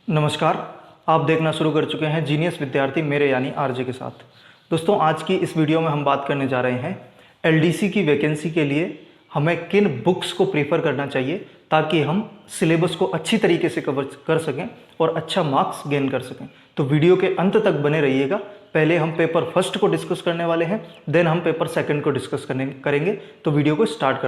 नमस्कार। आप देखना शुरू कर चुके हैं जीनियस विद्यार्थी मेरे यानी आरजे के साथ। दोस्तों, आज की इस वीडियो में हम बात करने जा रहे हैं एलडीसी की वैकेंसी के लिए हमें किन बुक्स को प्रीफर करना चाहिए ताकि हम सिलेबस को अच्छी तरीके से कवर कर सकें और अच्छा मार्क्स गेन कर सकें। तो वीडियो के अंत तक बने रहिएगा। पहले हम पेपर फर्स्ट को डिस्कस करने वाले हैं, देन हम पेपर सेकंड को डिस्कस करेंगे। तो वीडियो को स्टार्ट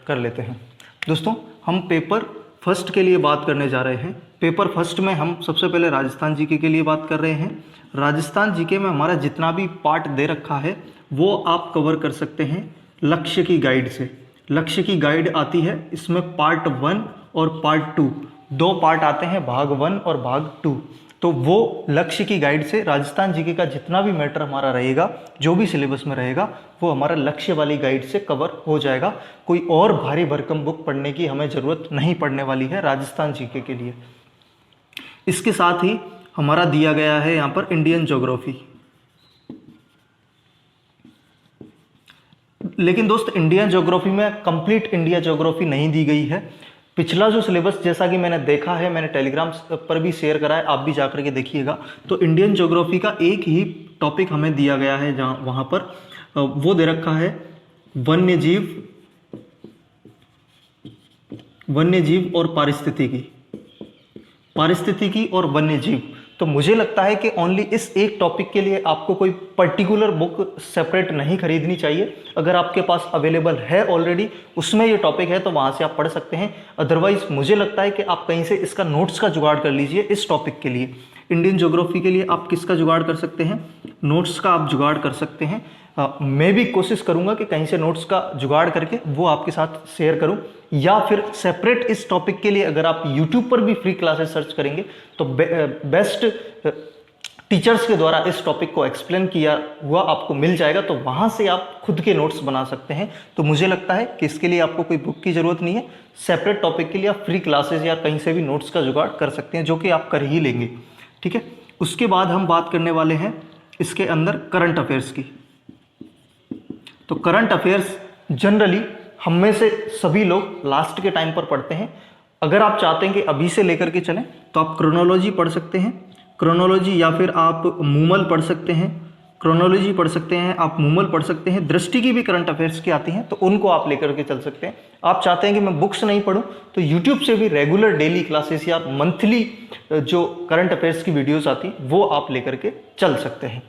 कर लेते हैं। दोस्तों, हम पेपर फर्स्ट के लिए बात करने जा रहे हैं। पेपर फर्स्ट में हम सबसे पहले राजस्थान जीके के लिए बात कर रहे हैं। राजस्थान जीके में हमारा जितना भी पार्ट दे रखा है वो आप कवर कर सकते हैं लक्ष्य की गाइड से। लक्ष्य की गाइड आती है, इसमें पार्ट 1 और पार्ट 2 दो पार्ट आते हैं, भाग 1 और भाग 2। तो वो लक्ष्य की गाइड से राजस्थान जीके का जितना भी मैटर हमारा रहेगा, जो भी सिलेबस में रहेगा, वो हमारा लक्ष्य वाली गाइड से कवर हो जाएगा। कोई और भारी भरकम बुक पढ़ने की हमें ज़रूरत नहीं पड़ने वाली है राजस्थान जीके के लिए। इसके साथ ही हमारा दिया गया है यहाँ पर इंडियन ज्योग्राफी। लेकिन दोस्त, इंडियन ज्योग्राफी में कंप्लीट इंडिया ज्योग्राफी नहीं दी गई है। पिछला जो सिलेबस, जैसा कि मैंने देखा है, मैंने टेलीग्राम पर भी शेयर करा है, आप भी जाकर के देखिएगा, तो इंडियन ज्योग्राफी का एक ही टॉपिक हमें दिया गया है, जहाँ वहाँ पर वो दे रखा है वन्यजीव और पारिस्थितिकी और वन्यजीव। तो मुझे लगता है कि ओनली इस एक टॉपिक के लिए आपको कोई पर्टिकुलर बुक सेपरेट नहीं खरीदनी चाहिए। अगर आपके पास अवेलेबल है ऑलरेडी, उसमें ये टॉपिक है, तो वहाँ से आप पढ़ सकते हैं। अदरवाइज मुझे लगता है कि आप कहीं से इसका नोट्स का जुगाड़ कर लीजिए। इस टॉपिक के लिए, इंडियन ज्योग्राफी के लिए आप किसका जुगाड़ कर सकते हैं? नोट्स का आप जुगाड़ कर सकते हैं। मैं भी कोशिश करूंगा कि कहीं से नोट्स का जुगाड़ करके वो आपके साथ शेयर करूं, या फिर सेपरेट इस टॉपिक के लिए अगर आप YouTube पर भी फ्री क्लासेस सर्च करेंगे तो बेस्ट टीचर्स के द्वारा इस टॉपिक को एक्सप्लेन किया हुआ आपको मिल जाएगा। तो वहां से आप खुद के नोट्स बना सकते हैं। तो मुझे लगता है कि इसके लिए आपको कोई बुक की जरूरत नहीं है। सेपरेट टॉपिक के लिए आप फ्री क्लासेस या कहीं से भी नोट्स का जुगाड़ कर सकते हैं, जो कि आप कर ही लेंगे। ठीक है। उसके बाद हम बात करने वाले हैं इसके अंदर करंट अफेयर्स की। तो करंट अफेयर्स जनरली हम में से सभी लोग लास्ट के टाइम पर पढ़ते हैं। अगर आप चाहते हैं कि अभी से लेकर के चलें तो आप क्रोनोलॉजी पढ़ सकते हैं, क्रोनोलॉजी, या फिर आप मूमल पढ़ सकते हैं। क्रोनोलॉजी पढ़ सकते हैं, आप मूमल पढ़ सकते हैं। दृष्टि की भी करंट अफेयर्स की आती हैं, तो उनको आप लेकर के चल सकते हैं। आप चाहते हैं कि मैं बुक्स नहीं पढूं, तो यूट्यूब से भी रेगुलर डेली क्लासेस या मंथली जो करंट अफेयर्स की वीडियोज़ आती हैं वो आप लेकर के चल सकते हैं।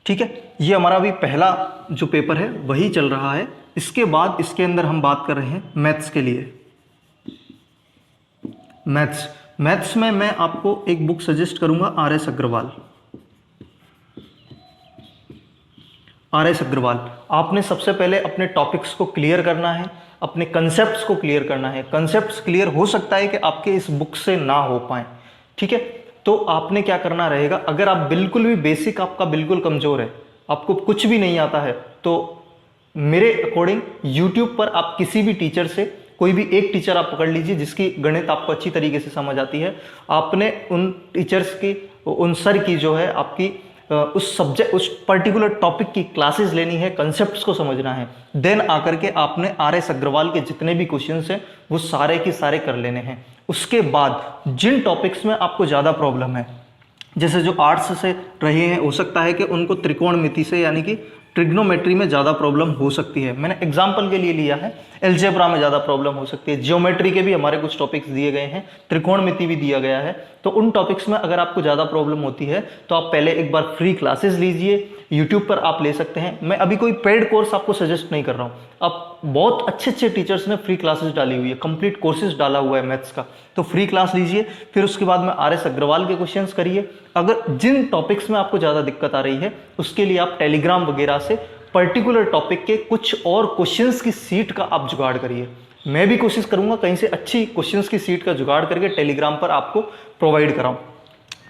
ठीक है। ये हमारा अभी पहला जो पेपर है वही चल रहा है। इसके बाद इसके अंदर हम बात कर रहे हैं मैथ्स के लिए। मैथ्स में मैं आपको एक बुक सजेस्ट करूंगा, आर.एस. अग्रवाल। आपने सबसे पहले अपने टॉपिक्स को क्लियर करना है, अपने कंसेप्ट्स को क्लियर करना है। कंसेप्ट्स क्लियर हो सकता है कि आपके इस बुक से ना हो पाए। ठीक है। तो आपने क्या करना रहेगा, अगर आप बिल्कुल भी बेसिक आपका बिल्कुल कमजोर है, आपको कुछ भी नहीं आता है, तो मेरे अकॉर्डिंग YouTube पर आप किसी भी टीचर से, कोई भी एक टीचर आप पकड़ लीजिए जिसकी गणित आपको अच्छी तरीके से समझ आती है। आपने उन टीचर्स की, उन सर की जो है आपकी उस पर्टिकुलर टॉपिक की क्लासेस लेनी है, कंसेप्ट्स को समझना है। देन आकर के आपने आर.एस. अग्रवाल के जितने भी क्वेश्चंस हैं वो सारे के सारे कर लेने हैं। उसके बाद जिन टॉपिक्स में आपको ज़्यादा प्रॉब्लम है, जैसे जो आर्ट्स से रहे हैं, हो सकता है कि उनको त्रिकोणमिति से यानी कि ट्रिग्नोमेट्री में ज़्यादा प्रॉब्लम हो सकती है। मैंने एग्जाम्पल के लिए लिया है, एल्जेब्रा में ज़्यादा प्रॉब्लम हो सकती है। ज्योमेट्री के भी हमारे कुछ टॉपिक्स दिए गए हैं, त्रिकोणमिति भी दिया गया है। तो उन टॉपिक्स में अगर आपको ज़्यादा प्रॉब्लम होती है तो आप पहले एक बार फ्री क्लासेस लीजिए, यूट्यूब पर आप ले सकते हैं। मैं अभी कोई पेड कोर्स आपको सजेस्ट नहीं कर रहा हूँ। अब बहुत अच्छे अच्छे टीचर्स ने फ्री क्लासेस डाली हुई है, कंप्लीट कोर्सेज डाला हुआ है मैथ्स का। तो फ्री क्लास लीजिए, फिर उसके बाद में आर.एस. अग्रवाल के क्वेश्चंस करिए। अगर जिन टॉपिक्स में आपको ज़्यादा दिक्कत आ रही है उसके लिए आप टेलीग्राम वगैरह से पर्टिकुलर टॉपिक के कुछ और क्वेश्चंस की सीट का आप जुगाड़ करिए। मैं भी कोशिश करूंगा कहीं से अच्छी क्वेश्चंस की सीट का जुगाड़ करके टेलीग्राम पर आपको प्रोवाइड कराऊं।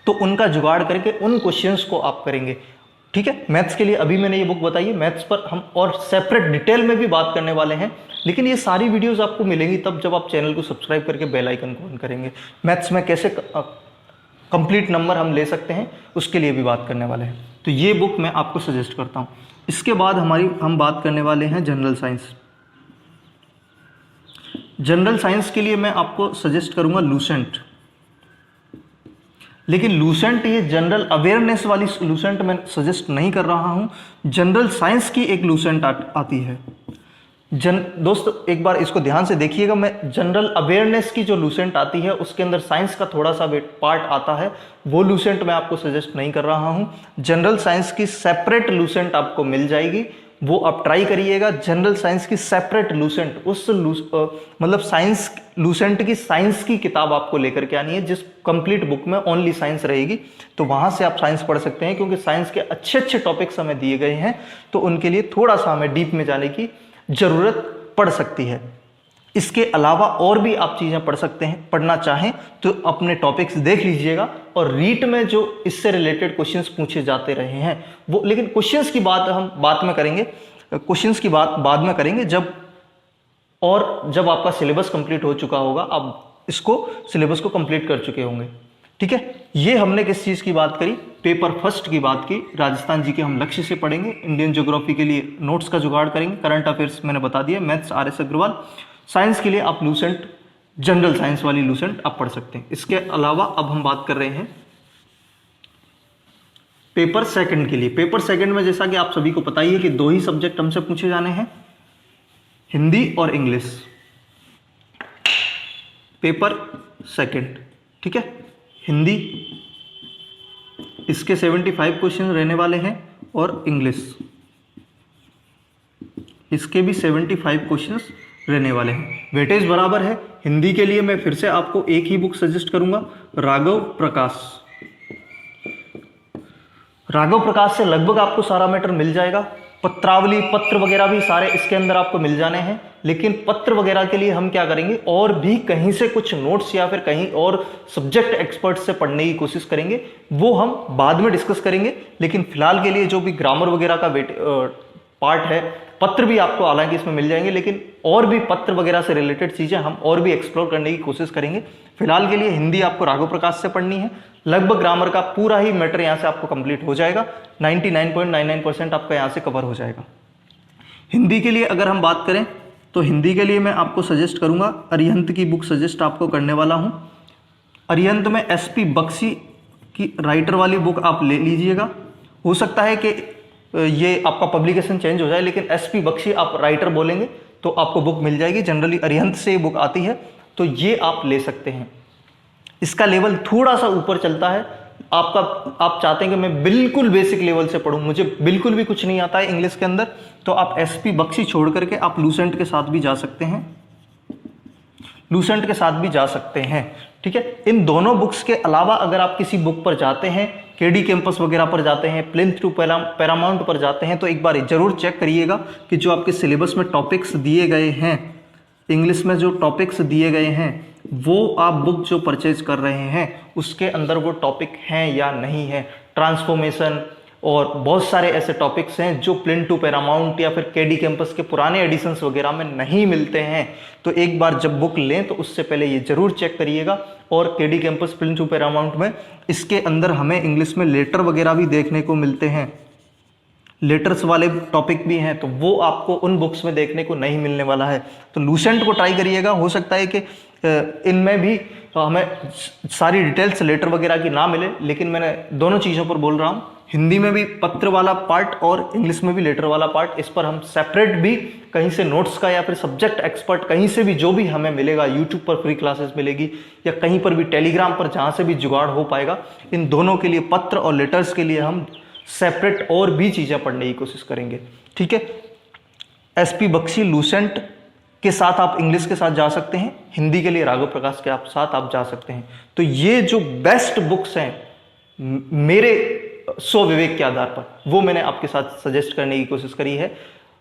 तो उनका जुगाड़ करके उन क्वेश्चंस को आप करेंगे। ठीक है। मैथ्स के लिए अभी मैंने ये बुक बताई है। मैथ्स पर हम और सेपरेट डिटेल में भी बात करने वाले हैं, लेकिन ये सारी वीडियोस आपको मिलेंगी तब जब आप चैनल को सब्सक्राइब करके बेल आइकन को ऑन करेंगे। मैथ्स में कैसे कंप्लीट नंबर हम ले सकते हैं उसके लिए भी बात करने वाले हैं। तो ये बुक मैं आपको सजेस्ट करता हूँ। इसके बाद हम बात करने वाले हैं जनरल साइंस। जनरल साइंस के लिए मैं आपको सजेस्ट करूंगा लूसेंट। लेकिन लूसेंट, ये जनरल अवेयरनेस वाली लूसेंट मैं सजेस्ट नहीं कर रहा हूँ। जनरल साइंस की एक लूसेंट आती है। दोस्त एक बार इसको ध्यान से देखिएगा, मैं जनरल अवेयरनेस की जो लूसेंट आती है उसके अंदर साइंस का थोड़ा सा पार्ट आता है, वो लूसेंट मैं आपको सजेस्ट नहीं कर रहा हूँ। जनरल साइंस की सेपरेट लूसेंट आपको मिल जाएगी, वो आप ट्राई करिएगा। जनरल साइंस की सेपरेट लूसेंट, मतलब साइंस लूसेंट की साइंस की किताब आपको लेकर के आनी है, जिस कंप्लीट बुक में ओनली साइंस रहेगी। तो वहां से आप साइंस पढ़ सकते हैं, क्योंकि साइंस के अच्छे अच्छे टॉपिक्स हमें दिए गए हैं, तो उनके लिए थोड़ा सा हमें डीप में जाने की जरूरत पड़ सकती है। इसके अलावा और भी आप चीजें पढ़ सकते हैं, पढ़ना चाहें तो अपने टॉपिक्स देख लीजिएगा, और रीट में जो इससे रिलेटेड क्वेश्चंस पूछे जाते रहे हैं वो, लेकिन क्वेश्चंस की बात हम बाद में करेंगे, क्वेश्चंस की बात बाद में करेंगे जब आपका सिलेबस कंप्लीट हो चुका होगा, आप इसको सिलेबस को कंप्लीट कर चुके होंगे। ठीक है, ये हमने किस चीज की बात करी, पेपर फर्स्ट की बात की। राजस्थान जी के हम लक्ष्य से पढ़ेंगे, इंडियन ज्योग्राफी के लिए नोट्स का जुगाड़ करेंगे, करंट अफेयर्स मैंने बता दिया, मैथ्स RS अग्रवाल, साइंस के लिए आप लूसेंट, जनरल साइंस वाली लूसेंट आप पढ़ सकते हैं। इसके अलावा अब हम बात कर रहे हैं पेपर सेकंड के लिए। पेपर सेकंड में जैसा कि आप सभी को पता ही है कि 2 ही सब्जेक्ट हमसे पूछे जाने हैं, हिंदी और इंग्लिश। पेपर सेकंड, ठीक है, हिंदी इसके 75 क्वेश्चन रहने वाले हैं, और इंग्लिश इसके भी 75 क्वेश्चंस रहने वाले हैं। वेटेज बराबर है। हिंदी के लिए मैं फिर से आपको एक ही बुक सजेस्ट करूंगा, राघव प्रकाश। राघव प्रकाश से लगभग आपको सारा मैटर मिल जाएगा। पत्रावली, पत्र वगैरह भी सारे इसके अंदर आपको मिल जाने हैं, लेकिन पत्र वगैरह के लिए हम क्या करेंगे, और भी कहीं से कुछ नोट्स या फिर कहीं और सब्जेक्ट एक्सपर्ट से पढ़ने की कोशिश करेंगे, वो हम बाद में डिस्कस करेंगे। लेकिन फिलहाल के लिए जो भी ग्रामर वगैरह का पार्ट है, पत्र भी आपको हालांकि इसमें मिल जाएंगे, लेकिन और भी पत्र वगैरह से रिलेटेड चीजें हम और भी एक्सप्लोर करने की कोशिश करेंगे। फिलहाल के लिए हिंदी आपको राघव प्रकाश से पढ़नी है। लगभग ग्रामर का पूरा ही मैटर यहां से आपको कंप्लीट हो जाएगा, 99.99% आपका यहां से कवर हो जाएगा। हिंदी के लिए अगर हम बात करें तो हिंदी के लिए मैं आपको सजेस्ट करूंगा, अरिहंत की बुक सजेस्ट आपको करने वाला हूं। अरिहंत में SP बख्शी की राइटर वाली बुक आप ले लीजिएगा। हो सकता है कि ये आपका पब्लिकेशन चेंज हो जाए, लेकिन SP बख्शी आप राइटर बोलेंगे तो आपको बुक मिल जाएगी। जनरली अरिहंत से बुक आती है, तो ये आप ले सकते हैं। इसका लेवल थोड़ा सा ऊपर चलता है। आप चाहते हैं कि मैं बिल्कुल बेसिक लेवल से पढूं, मुझे बिल्कुल भी कुछ नहीं आता है इंग्लिश के अंदर, तो आप SP बख्शी छोड़ करके आप लूसेंट के साथ भी जा सकते हैं, लूसेंट के साथ भी जा सकते हैं। ठीक है, इन दोनों बुक्स के अलावा अगर आप किसी बुक पर जाते हैं, KD कैंपस वगैरह पर जाते हैं, प्लिंथ टू पैरामाउंट पर जाते हैं, तो एक बार जरूर चेक करिएगा कि जो आपके सिलेबस में टॉपिक्स दिए गए हैं, इंग्लिश में जो टॉपिक्स दिए गए हैं, वो आप बुक जो परचेज कर रहे हैं उसके अंदर वो टॉपिक हैं या नहीं है। ट्रांसफॉर्मेशन और बहुत सारे ऐसे टॉपिक्स हैं जो प्लिंथ टू पैरामाउंट या फिर KD कैंपस के पुराने एडिशंस वगैरह में नहीं मिलते हैं। तो एक बार जब बुक लें तो उससे पहले ये जरूर चेक करिएगा। और KD campus plinth to Paramount में इसके अंदर हमें इंग्लिश में लेटर वगैरह भी देखने को मिलते हैं, लेटर्स वाले टॉपिक भी हैं, तो वो आपको उन बुक्स में देखने को नहीं मिलने वाला है। तो लूसेंट को ट्राई करिएगा। हो सकता है कि इनमें भी हमें सारी डिटेल्स लेटर वगैरह की ना मिले, लेकिन मैंने दोनों चीज़ों पर बोल रहा हूँ, हिंदी में भी पत्र वाला पार्ट और इंग्लिश में भी लेटर वाला पार्ट, इस पर हम सेपरेट भी कहीं से नोट्स का या फिर सब्जेक्ट एक्सपर्ट कहीं से भी जो भी हमें मिलेगा, यूट्यूब पर फ्री क्लासेस मिलेगी या कहीं पर भी टेलीग्राम पर जहाँ से भी जुगाड़ हो पाएगा, इन दोनों के लिए, पत्र और लेटर्स के लिए हम सेपरेट और भी चीज़ें पढ़ने की कोशिश करेंगे। ठीक है, SP बख्शी लूसेंट के साथ आप इंग्लिश के साथ जा सकते हैं, हिंदी के लिए राघव प्रकाश के साथ आप जा सकते हैं। तो ये जो बेस्ट बुक्स हैं मेरे स्वविवेक के आधार पर, वो मैंने आपके साथ सजेस्ट करने की कोशिश करी है।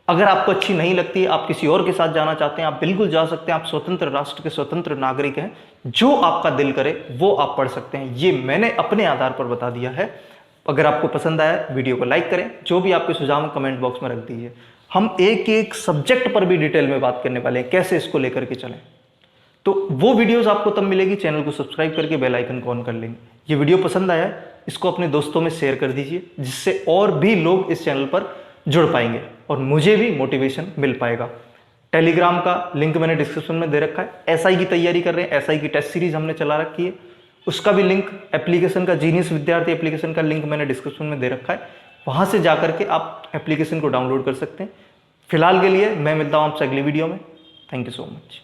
अगर आपको अच्छी नहीं लगती, आप किसी और के साथ जाना चाहते हैं, आप बिल्कुल जा सकते हैं। आप स्वतंत्र राष्ट्र के स्वतंत्र नागरिक हैं, जो आपका दिल करे वो आप पढ़ सकते हैं। ये मैंने अपने आधार पर बता दिया है। अगर आपको पसंद आया वीडियो को लाइक करें, जो भी आपके सुझाव कमेंट बॉक्स में रख दीजिए। हम एक एक सब्जेक्ट पर भी डिटेल में बात करने वाले हैं, कैसे इसको लेकर के चलें। तो वो वीडियोस आपको तब मिलेगी, चैनल को सब्सक्राइब करके बेल आइकन को ऑन कर लेंगे। ये वीडियो पसंद आया, इसको अपने दोस्तों में शेयर कर दीजिए, जिससे और भी लोग इस चैनल पर जुड़ पाएंगे और मुझे भी मोटिवेशन मिल पाएगा। टेलीग्राम का लिंक मैंने डिस्क्रिप्शन में दे रखा है। SI की तैयारी कर रहे हैं, SI की टेस्ट सीरीज हमने चला रखी है, उसका भी लिंक एप्लीकेशन का, जीनियस विद्यार्थी एप्लीकेशन का लिंक मैंने डिस्क्रिप्शन में दे रखा है, वहां से जाकर के आप एप्लीकेशन को डाउनलोड कर सकते हैं। फिलहाल के लिए मैं मिलता हूं आपसे अगली वीडियो में। Thank you so much.